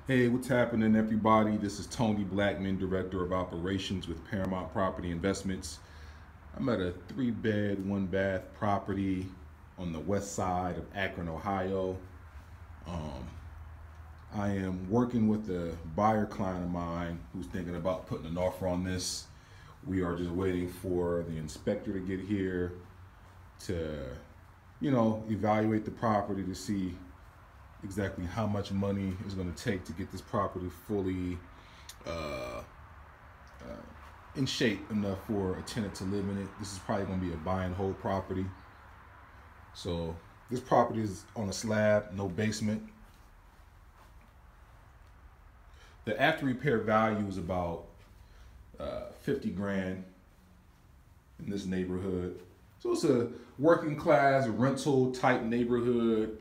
Hey, what's happening, everybody? This is Tony Blackman, Director of Operations with Paramount Property Investments. I'm at a 3-bed, 1-bath property on the west side of Akron, Ohio. I am working with a buyer client of mine who's thinking about putting an offer on this. We are just waiting for the inspector to get here to, evaluate the property to see exactly how much money is going to take to get this property fully in shape enough for a tenant to live in it. This is probably going to be a buy and hold property. So this property is on a slab, no basement. The after repair value is about 50 grand in this neighborhood. So it's a working class rental type neighborhood.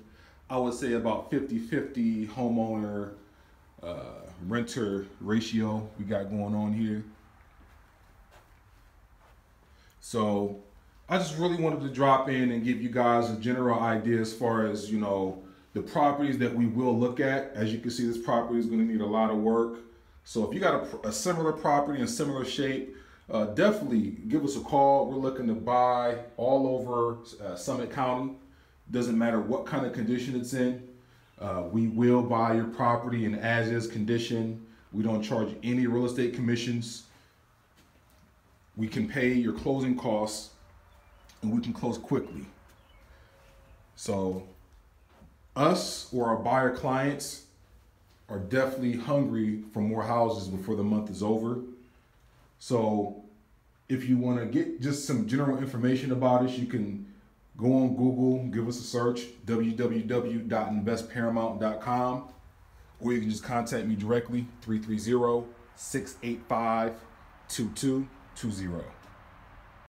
I would say about 50-50 homeowner renter ratio we got going on here. So I just really wanted to drop in and give you guys a general idea as far as, the properties that we will look at. As you can see, this property is going to need a lot of work. So if you got a similar property in similar shape, definitely give us a call. We're looking to buy all over Summit County. Doesn't matter what kind of condition it's in. We will buy your property in as-is condition. We don't charge any real estate commissions. We can pay your closing costs and we can close quickly. So us or our buyer clients are definitely hungry for more houses before the month is over. So if you want to get just some general information about us, you can go on Google, give us a search, www.investparamount.com, or you can just contact me directly, 330-685-2220.